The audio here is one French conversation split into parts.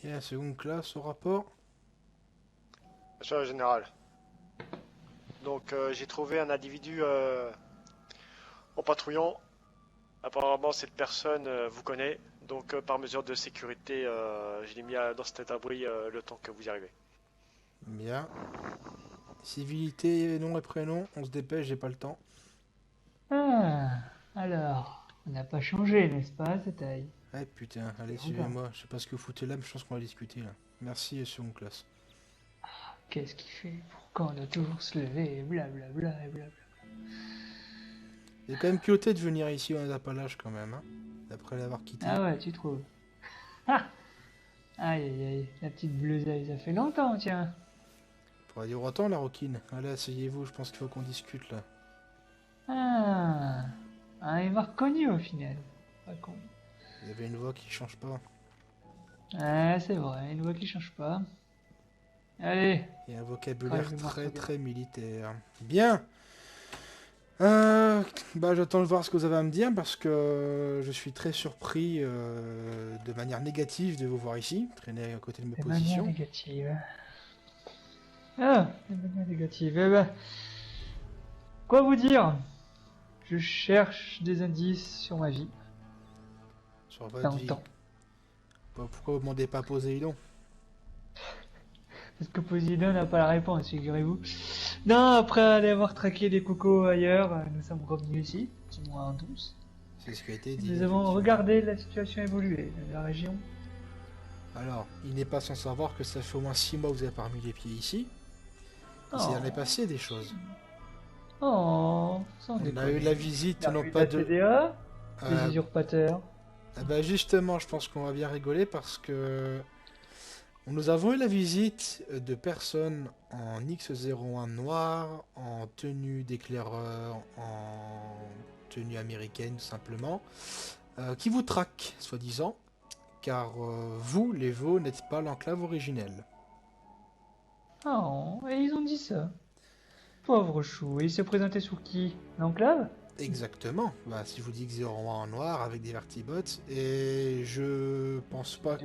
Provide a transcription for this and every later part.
Bien, seconde classe au rapport. Monsieur le général. Donc j'ai trouvé un individu en patrouillant. Apparemment cette personne vous connaît. Donc par mesure de sécurité, je l'ai mis dans cet abri le temps que vous y arrivez. Bien. Civilité, nom et prénom. On se dépêche, j'ai pas le temps. Ah, alors, on n'a pas changé, n'est-ce pas, cette taille? Eh putain, allez, Longtemps. suivez-moi. Je sais pas ce que vous foutez là, mais je pense qu'on va discuter là. Merci, seconde classe. Qu'est-ce qu'il fait? Pourquoi on doit toujours se lever? Et blablabla et blabla. Il est quand même culotté de venir ici dans les Appalaches quand même, hein. D'après l'avoir quitté. Ah ouais, tu trouves? Ah! Aïe aïe aïe, la petite bleusaille, ça fait longtemps, tiens. Pourrait dire autant la roquine. Allez, asseyez-vous, je pense qu'il faut qu'on discute là. Ah, ah, il m'a reconnu au final. Pas con. Vous avez une voix qui change pas. Ah, c'est vrai, une voix qui change pas. Allez, Et un quand vocabulaire je vais m'en très souvenir. très militaire. Bien. J'attends de voir ce que vous avez à me dire parce que je suis très surpris de manière négative de vous voir ici, traîner à côté de mes Des manières positions. négatives. Ah, des manières négatives. Eh ben, quoi vous dire? Je cherche des indices sur ma vie. Sur votre vie. Longtemps. Pourquoi vous demandez pas Poséidon? Parce que Poséidon n'a pas la réponse, figurez-vous. Non, après aller avoir traqué des cocos ailleurs, nous sommes revenus ici, du moins tous. C'est ce qui a été dit. Nous avons Effectivement. regardé la situation évoluer de la région. Alors, il n'est pas sans savoir que ça fait au moins 6 mois que vous avez pas remis les pieds ici. Il s'est Oh, jamais passé des choses. oh, sans On a déconner. eu la visite, Il y a non eu pas la de... TDA, des Euh, usurpateurs. Justement, je pense qu'on va bien rigoler parce que nous avons eu la visite de personnes en X01 noir, en tenue d'éclaireur, en tenue américaine tout simplement, qui vous traquent, soi-disant, car vous, les veaux, n'êtes pas l'enclave originelle. Oh, et ils ont dit ça. Pauvre chou, et il se présentait sous qui? L'enclave? Exactement. Si je vous dis X01 en noir avec des vertibots, et je pense pas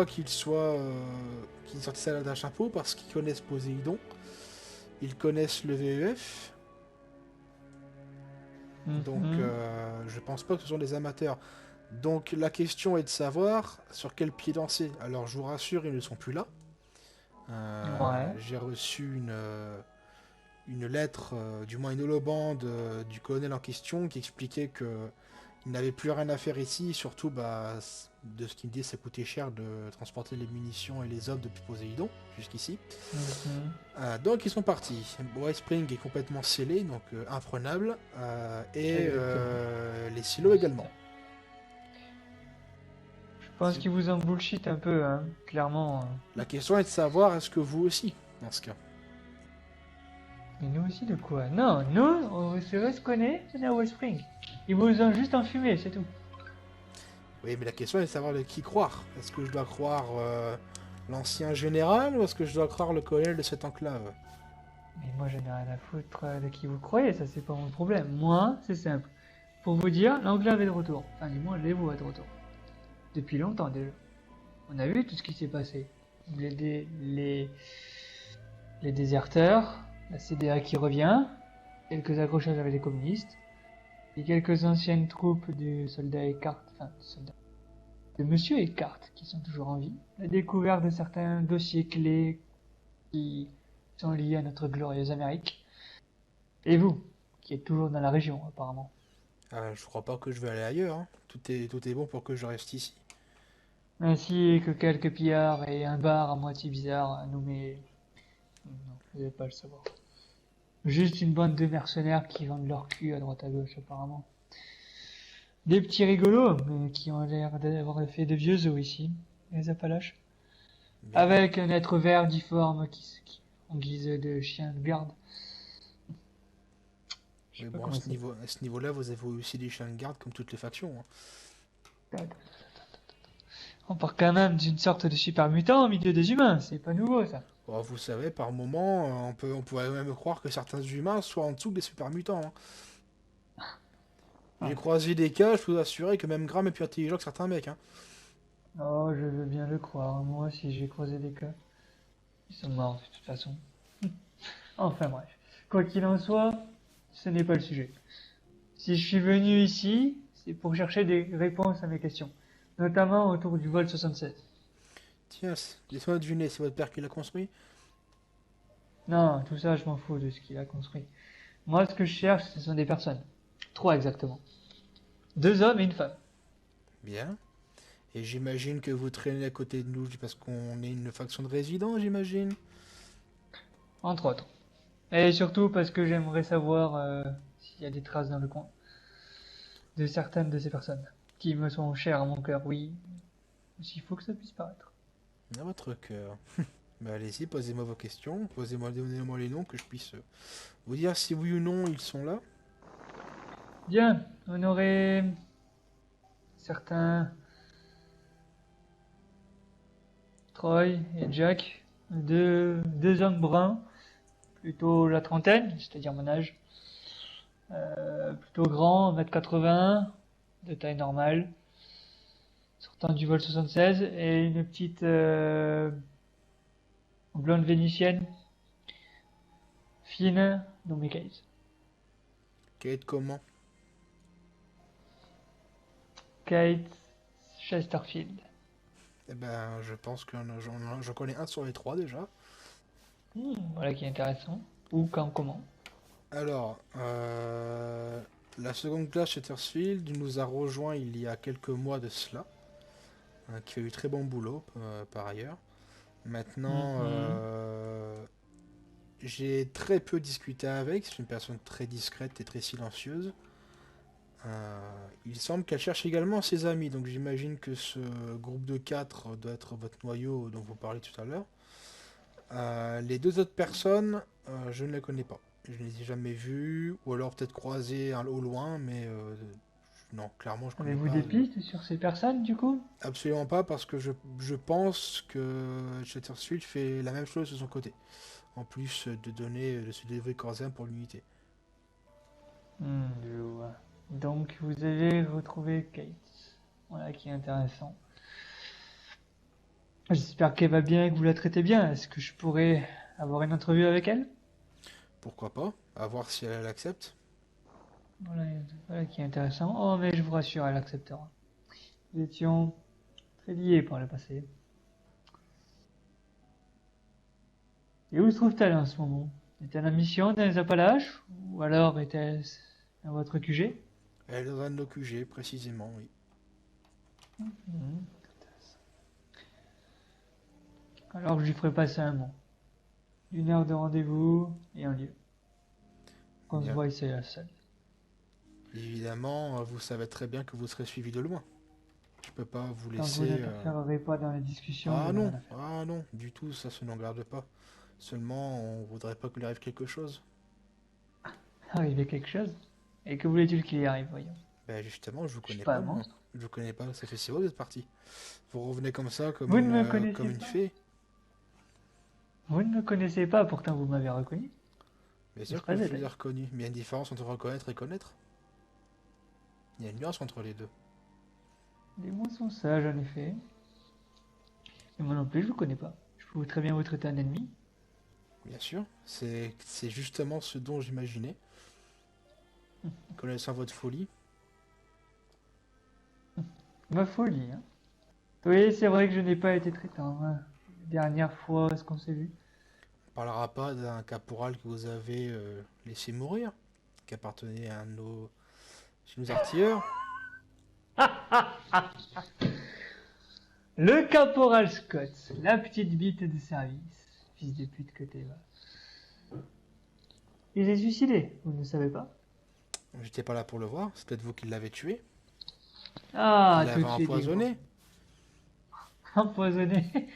qu'il soit qu'il sorte ça d'un chapeau parce qu'ils connaissent Poséidon, ils connaissent le VEF. Donc, Mhm. je pense pas que ce sont des amateurs. Donc, la question est de savoir sur quel pied danser. Alors, je vous rassure, ils ne sont plus là. Ouais. J'ai reçu une lettre, du moins une holobande du colonel en question qui expliquait que il n'avait plus rien à faire ici. Surtout, de ce qu'il me dit, ça coûtait cher de transporter les munitions et les hommes depuis Poséidon jusqu'ici. Mhm. Donc ils sont partis. White Spring est complètement scellé, donc imprenable, et Exactement. les silos également. Je pense qu'ils vous en bullshit un peu, hein, clairement. La question est de savoir est-ce que vous aussi, dans ce cas. Mais nous aussi de quoi? Non, nous, on se connaît, c'est à West Spring. Ils vous ont juste enfumé, c'est tout. Oui, mais la question est de savoir de qui croire. Est-ce que je dois croire l'ancien général ou est-ce que je dois croire le colonel de cette enclave? Mais moi, j'en ai rien à foutre de qui vous croyez, ça c'est pas mon problème. Moi, c'est simple. Pour vous dire, l'enclave est de retour. Enfin, du moins, les vous est de retour. Depuis longtemps déjà. On a vu tout ce qui s'est passé. Les déserteurs, la CDA qui revient, quelques accrochages avec les communistes, et quelques anciennes troupes du soldat Eckhart, enfin, de Monsieur Eckhart, qui sont toujours en vie, la découverte de certains dossiers clés qui sont liés à notre glorieuse Amérique, et vous, qui êtes toujours dans la région apparemment. Je crois pas que je vais aller ailleurs, hein. Tout est bon pour que je reste ici. Ainsi que quelques pillards et un bar à moitié bizarre nommé... Non, vous n'allez pas le savoir. Juste une bande de mercenaires qui vendent leur cul à droite à gauche apparemment. Des petits rigolos, mais qui ont l'air d'avoir fait de vieux os ici, les Appalaches. Bien. Avec un être vert difforme en guise de chien de garde. Je sais Mais pas bon, comment c'est. à ce niveau-là, vous avez aussi des chiens de garde comme toutes les factions, hein. On part quand même d'une sorte de super mutant au milieu des humains, c'est pas nouveau ça. Bon, vous savez, par moment, on pourrait même croire que certains humains soient en dessous des super mutants, hein. J'ai Ouais. croisé des cas, je peux vous assurer que même Graham est plus intelligent que certains mecs, hein. Oh, je veux bien le croire. Moi aussi, j'ai croisé des cas. Ils sont morts, de toute façon. Enfin bref. Quoi qu'il en soit, ce n'est pas le sujet. Si je suis venu ici, c'est pour chercher des réponses à mes questions. Notamment autour du vol 76. Tiens, laissez-moi deviner, c'est votre père qui l'a construit? Non, tout ça, je m'en fous de ce qu'il a construit. Moi, ce que je cherche, ce sont des personnes. Trois exactement. Deux hommes et une femme. Bien. Et j'imagine que vous traînez à côté de nous parce qu'on est une faction de résidents, j'imagine. Entre autres. Et surtout parce que j'aimerais savoir s'il y a des traces dans le coin de certaines de ces personnes qui me sont chères à mon cœur, oui. S'il faut que ça puisse paraître. À votre cœur. Bah allez-y, posez-moi vos questions. Donnez-moi les noms que je puisse vous dire si oui ou non ils sont là. Bien, on aurait certains Troy et Jack, deux hommes bruns, plutôt la trentaine, c'est-à-dire mon âge, plutôt grands, 1m80, de taille normale, sortant du vol 76, et une petite blonde vénitienne, fine, nommée Kate. Kate comment? Kate Chesterfield. Eh ben, je pense que j'en connais un sur les trois déjà. Voilà qui est intéressant. Ou quand, comment. Alors, la seconde classe Chattersfield nous a rejoint il y a quelques mois de cela, hein, qui a eu très bon boulot par ailleurs. Maintenant, Mhm. j'ai très peu discuté avec, c'est une personne très discrète et très silencieuse. Il semble qu'elle cherche également ses amis, donc j'imagine que ce groupe de 4 doit être votre noyau dont vous parlez tout à l'heure. Les deux autres personnes, je ne les connais pas. Je ne les ai jamais vues, ou alors peut-être croisées au loin, mais non, clairement je connais Avez-vous pas. des pistes sur ces personnes, du coup? Absolument pas, parce que je pense que Chattersfield fait la même chose de son côté. En plus de se délivrer corps et âme pour l'unité. Je vois. Donc, vous avez retrouvé Kate. Voilà qui est intéressant. J'espère qu'elle va bien et que vous la traitez bien. Est-ce que je pourrais avoir une entrevue avec elle? Pourquoi pas? À voir si elle accepte. Voilà, voilà qui est intéressant. Oh, mais je vous rassure, elle acceptera. Nous étions très liés par le passé. Et où se trouve-t-elle en ce moment? Est-elle en mission dans les Appalaches? Ou alors est-elle dans votre QG? Elle est dans un de nos QG, précisément, oui. Mhm. Alors je lui ferai passer un mot. Une heure de rendez-vous et un lieu. Qu'on se Bien. voit ici à la salle. Évidemment, vous savez très bien que vous serez suivi de loin. Je peux pas vous Tant que vous laisser. n'interférerez pas dans les discussions, Ah vous n'avez non, rien à faire. ah non, du tout, ça se n'en garde pas. Seulement, on voudrait pas qu'il lui arrive quelque chose. Arriver quelque chose? Et que voulez-il qu'il y arrive, voyons? Ben justement, je vous Je suis connais pas pas, un moi. monstre. Je vous connais pas, ça fait 6 mois que vous êtes parti. Vous revenez comme ça, Vous ne me comme connaissez une pas? fée. Vous ne me connaissez pas, pourtant vous m'avez reconnu. Bien N'est-ce sûr pas, que je vous ai Adèle? reconnu. Mais il y a une différence entre reconnaître et connaître. Il y a une nuance entre les deux. Les mots sont sages, en effet. Et moi non plus, je vous connais pas. Je peux très bien vous traiter un ennemi. Bien sûr, c'est justement ce dont j'imaginais. Connaissant votre folie. Ma folie, hein. Oui, c'est vrai que je n'ai pas été très tendre, hein. La dernière fois, est-ce qu'on s'est vu? On parlera pas d'un caporal que vous avez laissé mourir, qui appartenait à un de nos artilleurs. Le caporal Scott, la petite bite de service. Fils de pute que t'es, va. Il s'est suicidé, vous ne le savez pas? J'étais pas là pour le voir, c'est peut-être vous qui l'avez tué, qui Ah, tout l'avez de suite, il empoisonné. empoisonné.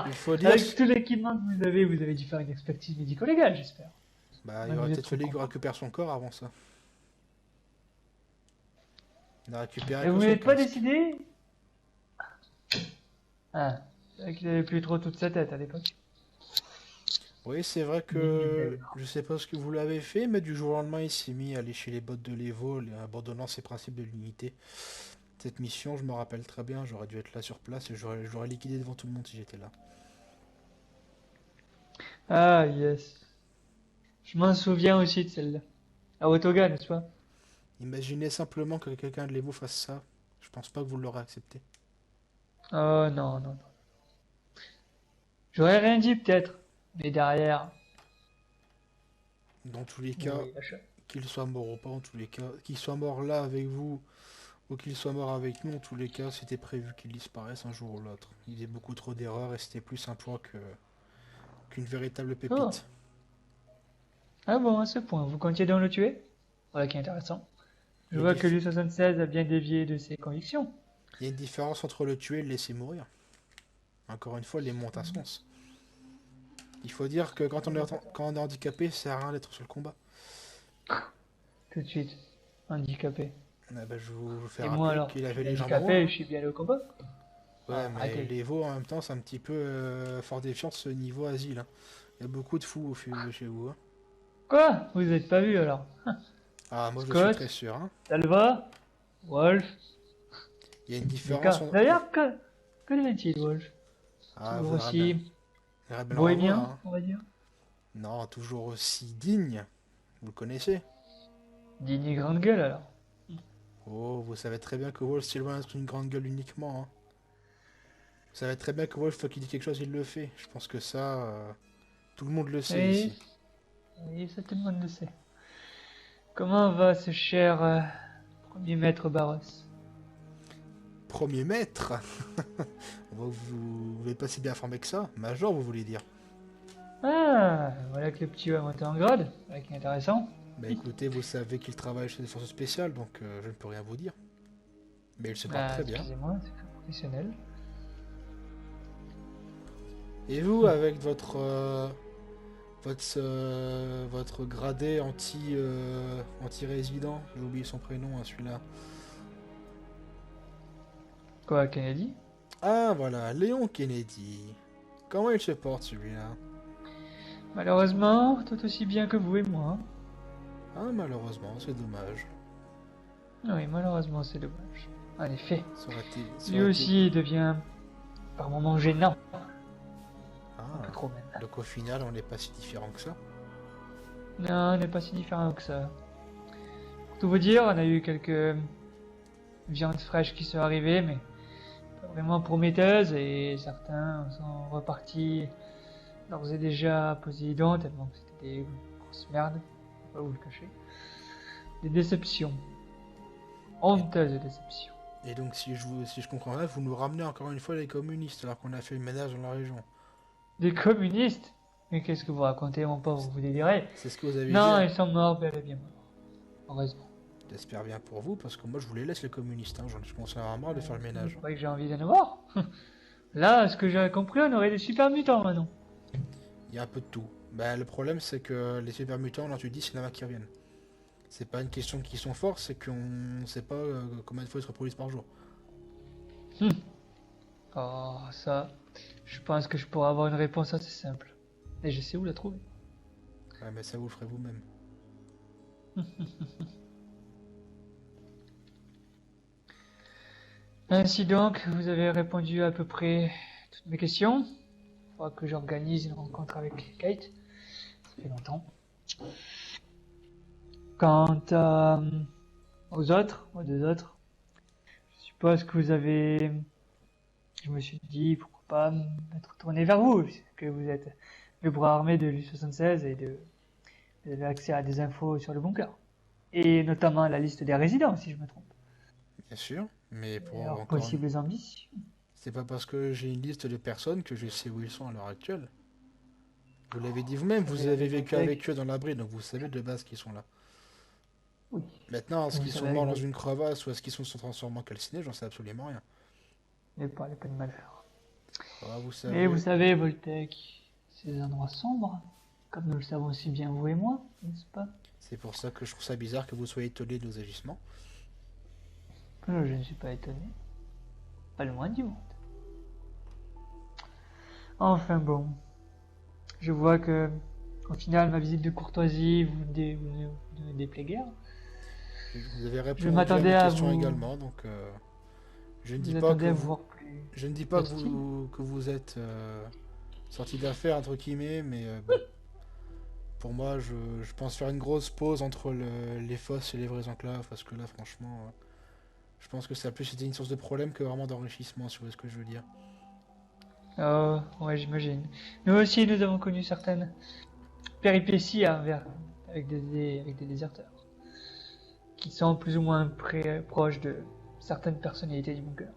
Il faut dire, Avec tout l'équipement que vous avez dû faire une expertise médico-légale, j'espère. bah, il Même aurait vous êtes peut-être trop fallu qu'il content. récupère son corps avant ça. Il a récupéré Et vous que son n'êtes pas casque. décidé? Ah, c'est vrai qu'il avait plus trop toute sa tête à l'époque. Oui, c'est vrai que je sais pas ce que vous l'avez fait, mais du jour au lendemain, il s'est mis à lécher les bottes de l'Evo, abandonnant ses principes de l'unité. Cette mission, je me rappelle très bien, j'aurais dû être là sur place et j'aurais liquidé devant tout le monde si j'étais là. Ah, yes. Je m'en souviens aussi de celle-là. À Otoga, n'est-ce pas? Imaginez simplement que quelqu'un de l'Evo fasse ça. Je pense pas que vous l'aurez accepté. Oh, non, non, non. J'aurais rien dit, peut-être. Mais derrière... Dans tous les cas, Oui, achat. qu'il soit mort ou pas, en tous les cas, qu'il soit mort là avec vous ou qu'il soit mort avec nous, en tous les cas, c'était prévu qu'il disparaisse un jour ou l'autre. Il y avait beaucoup trop d'erreurs et c'était plus un poids qu'une véritable Oh. pépite. Ah bon, à ce point, vous comptiez donc le tuer? Voilà qui est intéressant. Je Il y a vois une que dif- lui-76 a bien dévié de ses convictions. il y a une différence entre le tuer et le laisser mourir. Encore une fois, les mots ont un sens. Il faut dire que quand on est handicapé, ça sert à rien d'être sur le combat. Tout de suite. Handicapé. Ah bah, je vous fais Et moi rappeler alors? qu'il Je avait suis les jambes handicapé, droites. je suis bien allé au combat. Ouais, Ah, mais arrêtez. les veaux en même temps, c'est un petit peu fort défiant de ce niveau asile, hein. Il y a beaucoup de fous chez vous, hein. Quoi? Vous êtes pas vu alors? Ah, moi je suis Scott? très sûr, hein. Salva? Wolf? Il y a une différence Lucas? entre... D'ailleurs, que devient-il, Wolf? Ah, Toujours vous aimeriez bien, aussi vous aimeriez bien le bohémien, revoir, hein. on va dire? Non, toujours aussi digne. Vous le connaissez. Digne grande gueule alors. Oh, vous savez très bien que Wolf, c'est loin d'être une grande gueule uniquement, hein. Vous savez très bien que Wolf, faut qu'il dit quelque chose, il le fait. Je pense que ça, tout le monde le sait Oui, ici. oui, ça tout le monde le sait. Comment va ce cher premier maître Barros? Premier maître. Vous n'êtes pas si bien informé que ça. Major, vous voulez dire. Ah, voilà que le petit va monter en grade. Voilà qui est intéressant. Bah écoutez, vous savez qu'il travaille chez les forces spéciales, donc je ne peux rien vous dire. Mais il se porte Ah, très bien. excusez-moi, c'est très professionnel. Et vous, avec votre gradé anti-résident, j'ai oublié son prénom, hein, celui-là. Quoi, Kennedy? Ah voilà, Léon Kennedy. Comment il se porte celui-là? Malheureusement, tout aussi bien que vous et moi. Ah malheureusement, c'est dommage. Oui, malheureusement, c'est dommage. En effet, Ça aurait été, ça lui aurait été- aussi devient par moments gênant. Un peu Ah, trop même. donc au final, on n'est pas si différent que ça. Non, on n'est pas si différent que ça. Pour tout vous dire, on a eu quelques viandes fraîches qui sont arrivées, mais pas vraiment prometteuses, et certains sont repartis d'ores et déjà Poséidon, tellement que c'était des grosses merdes, faut pas vous le cacher. Des déceptions. Honteuses déceptions. Et donc si je comprends bien, vous nous ramenez encore une fois les communistes alors qu'on a fait le ménage dans la région. Des communistes? Mais qu'est-ce que vous racontez, mon pauvre, vous délirez? C'est ce que vous avez Non, dit. ils sont morts, bel et bien morts. Heureusement. J'espère bien pour vous, parce que moi je vous les laisse les communistes, hein. Je commence à avoir marre de faire le Vous ménage. croyez que j'ai envie d'en avoir? Là, ce que j'avais compris, on aurait des super mutants maintenant. Il y a un peu de tout. Bah, le problème c'est que les super mutants, là tu dis, c'est là qui reviennent. C'est pas une question qu'ils sont forts, c'est qu'on sait pas combien de fois ils se reproduisent par jour. Oh, ça, je pense que je pourrais avoir une réponse assez simple. Et je sais où la trouver. Ouais, mais ça vous le ferez vous-même. Ainsi donc, vous avez répondu à peu près toutes mes questions. Il faudra que j'organise une rencontre avec Kate. Ça fait longtemps. Quant aux deux autres, je suppose que vous avez... Je me suis dit, pourquoi pas m'être tourné vers vous, puisque vous êtes le bras armé de l'U-76 et vous avez accès à des infos sur le bunker. Et notamment la liste des résidents, si je me trompe. Bien sûr, mais Et pour leurs encore possibles ambitions. c'est pas parce que j'ai une liste de personnes que je sais où ils sont à l'heure actuelle. Vous l'avez dit vous-même, vous Vous avez avez vécu avec- avec eux dans l'abri, donc vous savez de base qu'ils sont là. Oui. Maintenant, est-ce Vous qu'ils sont savez morts dans avec- une crevasse ou est-ce qu'ils sont transformés en calcinés, j'en sais absolument rien. Ne parlez pas de malheur. Ah, vous Mais savez, vous savez, Voltec, ces endroits sombres, comme nous le savons si bien vous et moi, n'est-ce pas? c'est pour ça que je trouve ça bizarre que vous soyez étonné de nos agissements. Je ne suis pas étonné. Pas le moins du monde. Enfin bon. Je vois que, au final, ma visite de courtoisie vous ne déplaît guère. Vous avez répondu m'attendais à à mes questions vous- également, donc Je ne dis Vous pas attendez que à vous, voir plus. je ne dis pas hostile. que vous êtes sorti d'affaires entre guillemets, mais bon, pour moi, je pense faire une grosse pause entre les fausses et les vraies enclaves, parce que là, franchement, je pense que ça a plus été une source de problème que vraiment d'enrichissement, si vous voyez ce que je veux dire. Oh, ouais, j'imagine. Nous aussi, nous avons connu certaines péripéties avec des déserteurs, qui sont plus ou moins proches de certaines personnalités du bunker.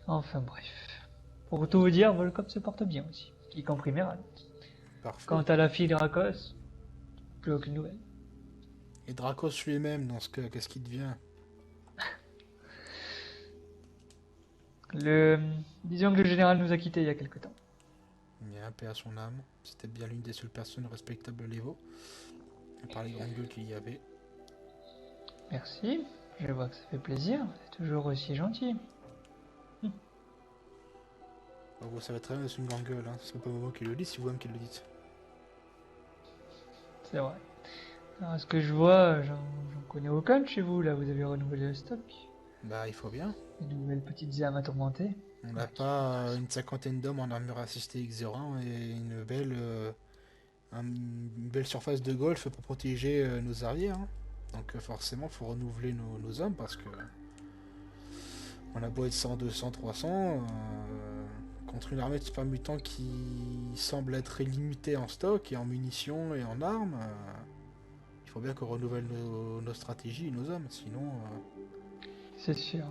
Enfin bref. Pour tout vous dire, Volcom se porte bien aussi, y compris Meral. Parfait. Quant à la fille de Rakos, plus aucune nouvelle. Et Dracos lui-même, dans ce cas, qu'est-ce qu'il devient? Disons que le général nous a quittés il y a quelque temps. Bien, paix à son âme. C'était bien l'une des seules personnes respectables à l'Evo, à part les grandes gueules qu'il y avait. Merci, je vois que ça fait plaisir, vous êtes toujours aussi gentil. Bon, vous savez très bien que c'est une grande gueule, hein. Ce serait pas moi qui le dis, c'est vous-même qui le dites. C'est vrai. Alors, à ce que je vois, j'en connais aucun de chez vous, là, vous avez renouvelé le stock. Bah, il faut bien. Des nouvelles petites âmes à tourmenter. On n'a pas une cinquantaine d'hommes en armure assistée X01 et une belle surface de golf pour protéger nos arrières, hein. Donc forcément, faut renouveler nos hommes parce que on a beau être 100, 200, 300, contre une armée de super mutants qui semble être illimitée en stock et en munitions et en armes, il faut bien qu'on renouvelle nos stratégies et nos hommes, sinon C'est sûr.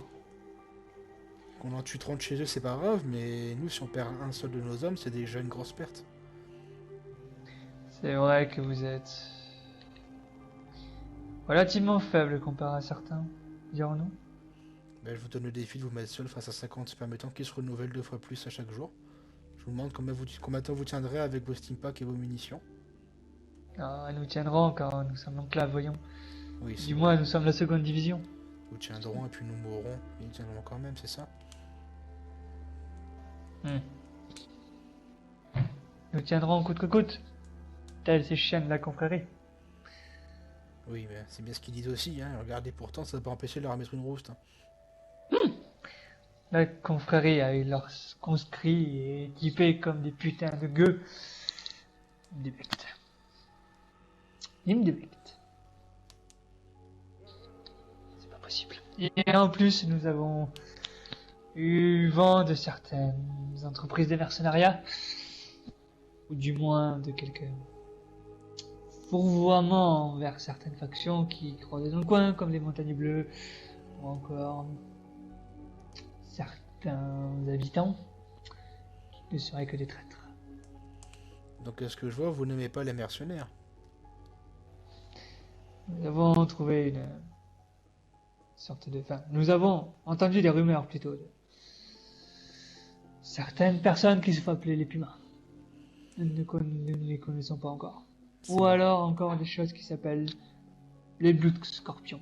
qu'on en tue 30 chez eux c'est pas grave, mais nous si on perd un seul de nos hommes c'est déjà une grosse perte. C'est vrai que vous êtes relativement faible comparé à certains, dirons-nous. Ben, je vous donne le défi de vous mettre seul face à 50 super mutants qui se renouvellent 2 fois plus à chaque jour. Je vous demande combien de temps vous tiendrez avec vos steampacks et vos munitions. Ah, nous tiendrons car nous sommes l'enclave, voyons. Oui, Du moins, nous sommes la seconde division. nous tiendrons et puis nous mourrons. Et nous tiendrons quand même, c'est ça? Nous tiendrons coûte que coûte, tels ces chiens de la confrérie. Oui, mais c'est bien ce qu'ils disent aussi, hein. Regardez, pourtant, ça ne peut pas empêcher de leur mettre une rouste, hein. La confrérie avec leurs conscrits et équipés comme des putains de gueux. Ils me débectent. Ils me débectent. C'est pas possible. Et en plus, nous avons eu vent de certaines entreprises de mercenariat, ou du moins de quelques fourvoiements vers certaines factions qui croisaient dans le coin, comme les Montagnes Bleues, ou encore certains habitants qui ne seraient que des traîtres. Donc, à ce que je vois, vous n'aimez pas les mercenaires. Nous avons trouvé une sorte de... Enfin, nous avons entendu des rumeurs plutôt de certaines personnes qui se font appeler les Pumas. Nous ne les connaissons pas encore. Ou alors encore des choses qui s'appellent les Blood Scorpions.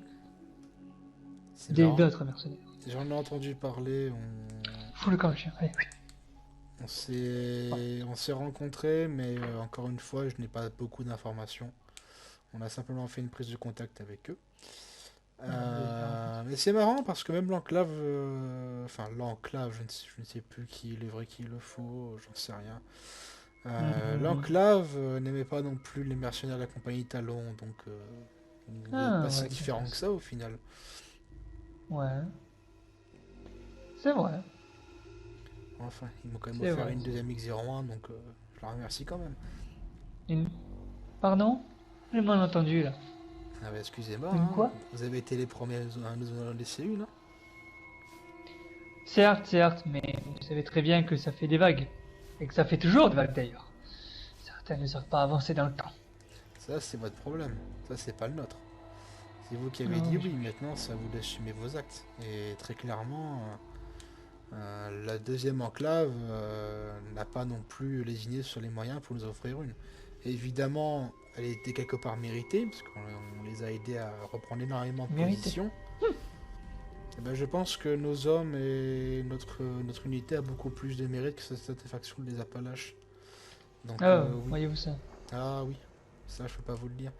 C'est marrant. D'autres mercenaires. J'en ai entendu parler, Fous le camp, le chien. Allez, oui. on s'est rencontrés, mais encore une fois, je n'ai pas beaucoup d'informations. On a simplement fait une prise de contact avec eux. Mais c'est marrant parce que même l'enclave, enfin l'enclave, je ne sais plus qui est le vrai, qui est le faux, j'en sais rien. L'enclave n'aimait pas non plus les mercenaires de la compagnie Talon, donc il n'est pas si ouais, différent que ça au final. Ouais. C'est vrai. Enfin, ils m'ont quand même C'est offert vrai. une deuxième X01, donc je leur remercie quand même. Pardon? J'ai mal entendu là. Ah bah excusez-moi, Une hein, quoi? vous avez été les premiers à nous en laisser une. Hein. Certes, mais vous savez très bien que ça fait des vagues. Et que ça fait toujours des vagues d'ailleurs. Certaines ne savent pas avancer dans le temps. Ça c'est votre problème, ça c'est pas le nôtre. C'est vous qui avez Non, dit je- oui, maintenant ça vous d'assumer vos actes. Et très clairement, la deuxième enclave n'a pas non plus lésiné sur les moyens pour nous offrir une. Et évidemment, elle était quelque part méritée, parce qu'on les a aidés à reprendre énormément de Méritée. positions. Et ben, je pense que nos hommes et notre unité a beaucoup plus de mérite que cette faction des Appalaches. Donc, Ah, oui. voyez-vous ça? Ah oui, ça je peux pas vous le dire.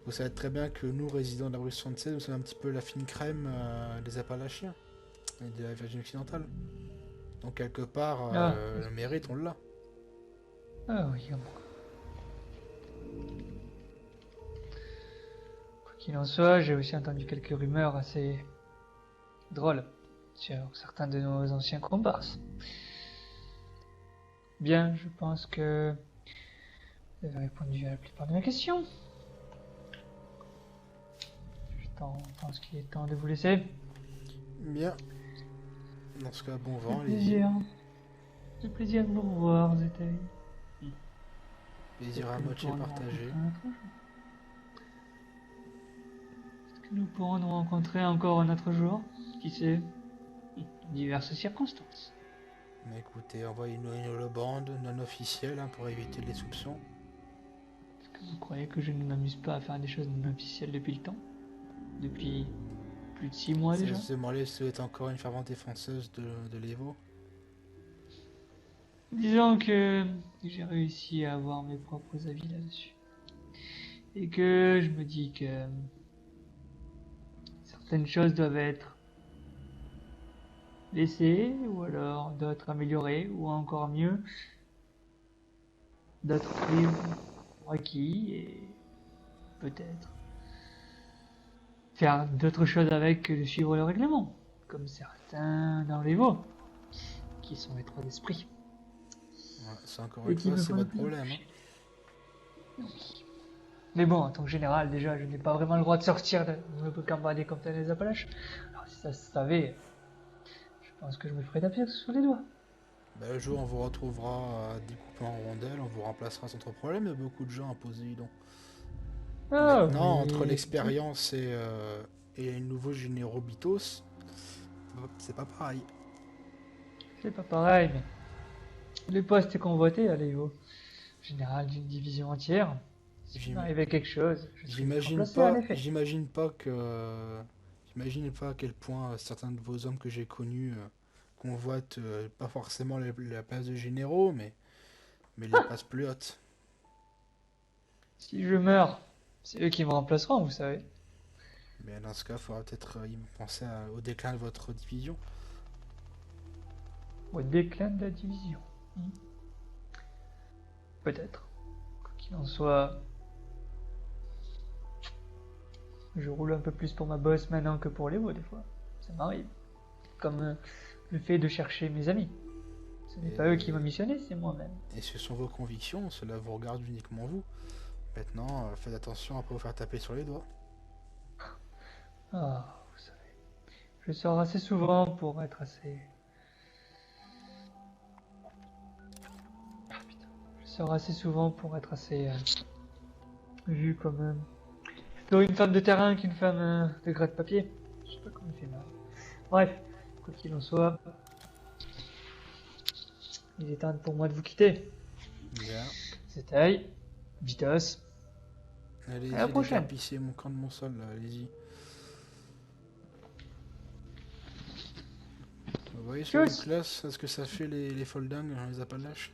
Vous savez très bien que nous, résidents de la rue 76, nous sommes un petit peu la fine crème des Appalachiens et de la Virginie occidentale. Donc quelque part, Ah, le mérite, on l'a. ah oui, bon. Quoi qu'il en soit, j'ai aussi entendu quelques rumeurs assez drôles sur certains de nos anciens comparses. Bien, je pense que vous avez répondu à la plupart de mes questions. Pense qu'il est temps de vous laisser. Bien. Dans ce cas, bon C'est vent, un allez-y. plaisir. C'est un plaisir de vous revoir, Zetaï. Plaisir à moitié partagé. Est-ce que nous pourrons nous rencontrer encore un autre jour? Qui sait? Diverses circonstances. Mais écoutez, envoyez-nous une holobande non officielle hein, pour éviter les soupçons. Est-ce que vous croyez que je ne m'amuse pas à faire des choses non officielles depuis le temps? Depuis plus de 6 mois déjà? Je me demandais si vous êtes encore une fervente défenseuse de l'Evo. Disons que j'ai réussi à avoir mes propres avis là-dessus. Et que je me dis que certaines choses doivent être laissées, ou alors d'autres améliorées, ou encore mieux, d'autres prises pour acquis, et peut-être faire d'autres choses avec que de suivre le règlement, comme certains dans les veaux, qui sont les trois esprits. Ouais, c'est encore Et une qui fois, me c'est font votre le plus problème. Hein. Mais bon, en tant que général, déjà, je n'ai pas vraiment le droit de sortir de me cambrader comme ça les Appalaches. Alors si ça se savait, je pense que je me ferais taper sur les doigts. Bah, le jour où on vous retrouvera découpé en rondelles, on vous remplacera sans trop problème. Il y a beaucoup de gens à poser, dis donc. Ah Maintenant, oui. entre l'expérience et les nouveaux généraux Bitos, c'est pas pareil. C'est pas pareil, mais les postes convoités, allez, au général d'une division entière. Si J'im- il m'arrivait quelque chose, je serais J'imagine remplacé en pas, effet. j'imagine pas à quel point certains de vos hommes que j'ai connus convoitent pas forcément la place de généraux, mais les places plus hautes. Si je meurs, c'est eux qui me remplaceront, vous savez. Mais dans ce cas, il faudra peut-être y penser au déclin de votre division. Au déclin de la division. Peut-être. Quoi qu'il en soit, je roule un peu plus pour ma boss maintenant que pour les veaux, des fois. Ça m'arrive. Comme le fait de chercher mes amis. Ce n'est pas eux qui m'ont missionné, c'est moi-même. Et ce sont vos convictions, cela vous regarde uniquement vous. Maintenant, faites attention à pas vous faire taper sur les doigts. Ah, vous savez. Je sors assez souvent pour être assez... Ah, putain. Je sors assez souvent pour être assez... vu comme... plutôt une femme de terrain qu'une femme de grade de papier. Je sais pas comment il fait mal. Bref, quoi qu'il en soit... Il est temps pour moi de vous quitter. Bien. C'était Vitos. Allez-y, À la prochaine. décarpissez mon camp de mon sol, là, allez-y. Vous voyez sur Tchuss. une classe, ce que ça fait les foldings dans les Appalaches?